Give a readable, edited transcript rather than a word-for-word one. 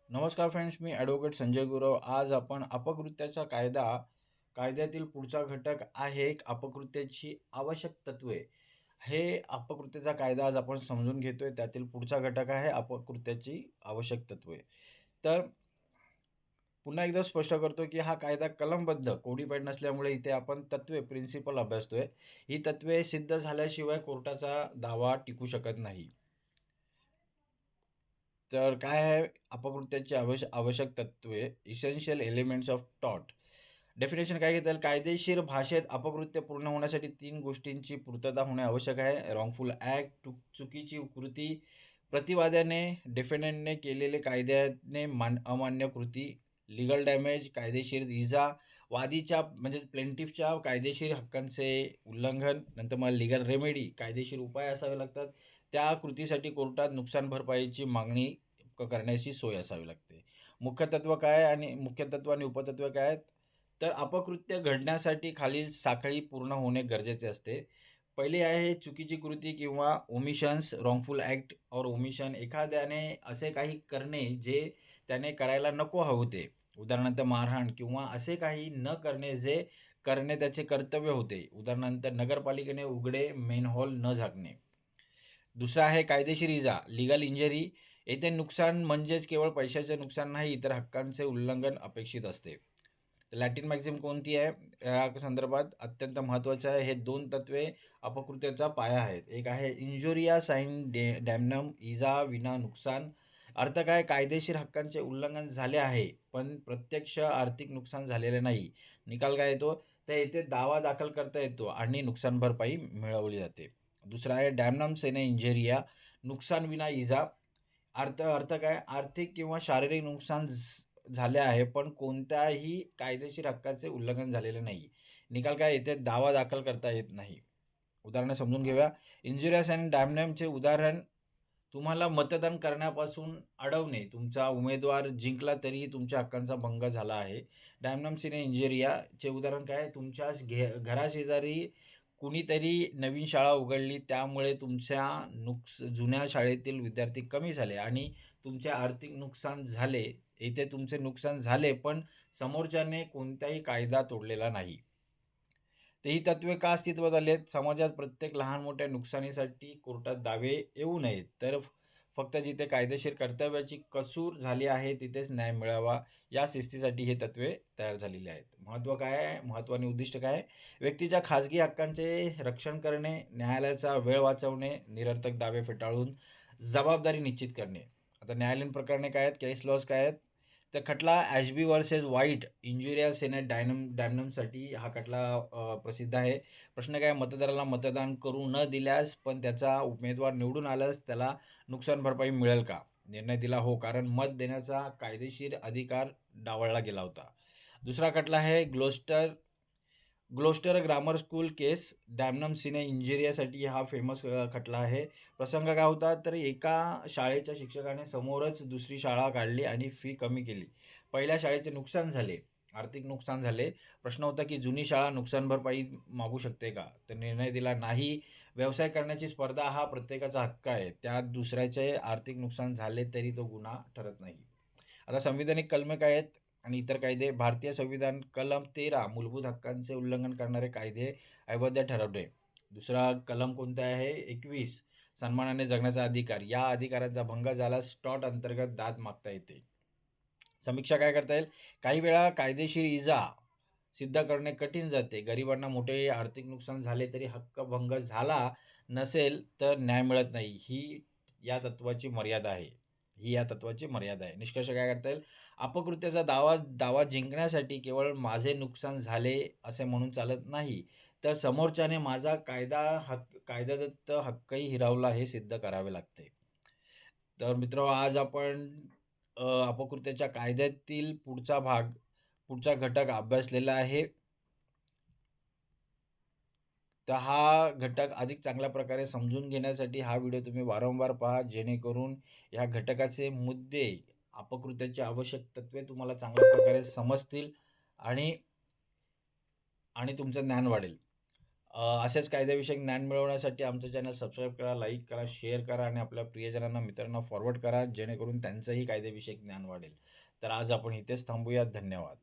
नमस्कार फ्रेंड्स, मी ॲडव्होकेट संजय गुरव. आज आपण अपकृत्याचा कायद्यातील पुढचा घटक आहे एक अपकृत्याची आवश्यक तत्वे. हे अपकृत्याचा कायदा आज आपण समजून घेतोय. त्यातील पुढचा घटक आहे अपकृत्याची आवश्यक तत्वे. तर पुन्हा एकदा स्पष्ट करतो, की हा कायदा कलमबद्ध कोडिफाईड नसल्यामुळे इथे आपण तत्वे, प्रिन्सिपल अभ्यासतोय. ही तत्वे सिद्ध झाल्याशिवाय कोर्टाचा दावा टिकू शकत नाही. तर काय आहे अपकृत्याची आवश्यक तत्वे, essential elements of tort. Definition काय घेता येईल? कायदेशीर भाषेत अपकृत्य पूर्ण होण्यासाठी 3 गोष्टींची पूर्तता होणे आवश्यक आहे. रॉंगफुल ॲक्ट, चुकीची कृती, प्रतिवाद्याने, डिफेंडंटने केलेले कायद्याने अमान्य कृती, लीगल डॅमेज, कायदेशीर इजा, वादीच्या म्हणजे प्लेंटिफच्या कायदेशीर हक्कांचे उल्लंघन, नंतर मग लीगल रेमेडी, कायदेशीर उपाय असावे लागतात. त्या कृतीसाठी कोर्टात नुकसान भरपाईची मागणी करण्याची सोय असावी लागते. मुख्य तत्व आणि उपतत्व काय आहेत? तर अपकृत्य घडण्यासाठी खालील साखळी पूर्ण होणे गरजेचे असते. पहिली आहे चुकीची कृती किंवा ओमिशन्स, रॉंगफुल ॲक्ट ऑर ओमिशन. एखाद्याने असे काही करणे जे त्याने करायला नको हवे होते. उदाहरणार्थ मारहाण किंवा असे काही न करणे जे करणे त्याचे कर्तव्य होते. उदाहरणार्थ नगरपालिकेने उघडे मेनहोल न झाकणे. दुसरा आहे कायदेशीर इजा, लीगल इंजरी. येथे नुकसान म्हणजेच केवळ पैशाचे नुकसान नाही, इतर हक्कांचे उल्लंघन अपेक्षित असते. लॅटिन मॅक्झिम कोणती आहे? या संदर्भात अत्यंत महत्त्वाचं आहे. हे 2 तत्वे अपकृत्याचा पाया आहेत. एक आहे इंजुरिया साइन डॅमनम, इजा विना नुकसान. अर्थ काय? कायदेशीर हक्कांचे उल्लंघन झाले आहे, पण प्रत्यक्ष आर्थिक नुकसान झालेले नाही. निकाल काय येतो? तर येथे दावा दाखल करता येतो आणि नुकसान भरपाई मिळवली जाते. दुसरा आहे डॅमनम सेने इंजेरिया, नुकसान विना इजा. अर्थ काय? आर्थिक किंवा शारीरिक नुकसान झाले आहे, पण कोणत्याही कायदेशीर हक्काचे उल्लंघन झालेले नाही. निकाल काय? येथे दावा दाखल करता येत नाही. उदाहरणं समजून घेऊया. इंजुरियस अँड डॅमनेमचे उदाहरण, तुम्हाला मतदान करण्यापासून अडवणे. तुमचा उमेदवार जिंकला तरीही तुमच्या हक्कांचा भंग झाला आहे. डॅमनम सिने इंजेरियाचे उदाहरण काय? तुमच्या घराशेजारी कुणीतरी नवीन शाळा उघडली, त्यामुळे तुमच्या जुन्या शाळेतील विद्यार्थी कमी झाले आणि तुमचे आर्थिक नुकसान झाले. इथे तुमचे नुकसान झाले, पण समोरच्याने कोणताही कायदा तोडलेला नाही. तर ही तत्त्वे का अस्तित्वात आली आहेत? समाजात प्रत्येक लहान-मोठ्या नुकसानीसाठी कोर्टात दावे येऊ नयेत. तर फक्त जिथे कायदेशीर कर्तव्याची कसूर झाली आहे, तिथेच न्याय मिळावा, या शिस्तीसाठी हे तत्त्वे तयार झालेली आहेत. महत्त्व काय आहे? महत्त्व आणि उद्दिष्ट काय आहे? व्यक्तीच्या खाजगी हक्कांचे रक्षण करणे, न्यायालयाचा वेळ वाचवणे, निरर्थक दावे फेटाळून जबाबदारी निश्चित करणे. आता न्यायालयीन प्रकरणे काय आहेत? केस लॉज काय आहेत? तर खटला ॲशबी वर्सेस व्हाईट, इंजुरिया सेनेट डॅमनमसाठी हा खटला प्रसिद्ध आहे. प्रश्न काय? मतदाराला मतदान करू न दिल्यास पण त्याचा उमेदवार निवडून आल्यास त्याला नुकसान भरपाई मिळेल का? निर्णय दिला हो, कारण मत देण्याचा कायदेशीर अधिकार डावलला गेला होता. दुसरा खटला आहे ग्लोस्टर ग्रामर स्कूल केस, डॅमनम सिने इंजिरियासाठी हा फेमस खटला आहे. प्रसंग काय होता? तर एका शाळेच्या शिक्षकाने समोरच दुसरी शाळा काढली आणि फी कमी केली. पहिल्या शाळेचे नुकसान झाले, आर्थिक नुकसान झाले. प्रश्न होता की जुनी शाळा नुकसान भरपाई मागू शकते का? तर निर्णय दिला नाही. व्यवसाय करण्याची स्पर्धा हा प्रत्येकाचा हक्क आहे. त्यात दुसऱ्याचे आर्थिक नुकसान झाले तरी तो गुन्हा ठरत नाही. आता संविधानिक कलमे काय आहेत आणि इतर कायदे? भारतीय संविधान कलम 13 मूलभूत हक्कांचे उल्लंघन करणारे कायदे अवैध ठरवले. दुसरा कलम कोणता आहे? 21 सन्मानाने जगण्याचा अधिकार. या अधिकाराचा भंग झाल्यास स्टॉट अंतर्गत दाद मागता येते. समीक्षा काय करता येईल? काही वेळा कायदेशीर इजा सिद्ध करणे कठीण जाते. गरिबांना मोठे आर्थिक नुकसान झाले तरी हक्कभंग झाला नसेल तर न्याय मिळत नाही. ही या तत्त्वाची मर्यादा आहे. निष्कर्ष काय करता येईल? अपकृत्याचा दावा जिंकण्यासाठी केवळ माझे नुकसान झाले असे म्हणून चालत नाही, तर समोरच्याने माझा कायद्यादत्त हक्कही हिरावला हे सिद्ध करावे लागते. तर मित्रांनो, आज आपण अपकृत्याच्या कायद्यातील पुढचा घटक अभ्यासलेला आहे. तर हा घटक अधिक चांगल्या प्रकारे समजून घेण्यासाठी हा व्हिडिओ तुम्ही वारंवार पहा, जेणेकरून या घटकाचे मुद्दे, अपकृत्याची आवश्यक तत्वे तुम्हाला चांगल्या प्रकारे समजतील आणि आणि तुमचं ज्ञान वाढेल. असेच कायदेविषयक ज्ञान मिळवण्यासाठी आमचं चॅनल सबस्क्राईब करा, लाईक करा, शेअर करा आणि आपल्या प्रियजनांना, मित्रांना फॉरवर्ड करा, जेणेकरून त्यांचंही कायदेविषयक ज्ञान वाढेल. तर आज आपण इथेच थांबूया. धन्यवाद.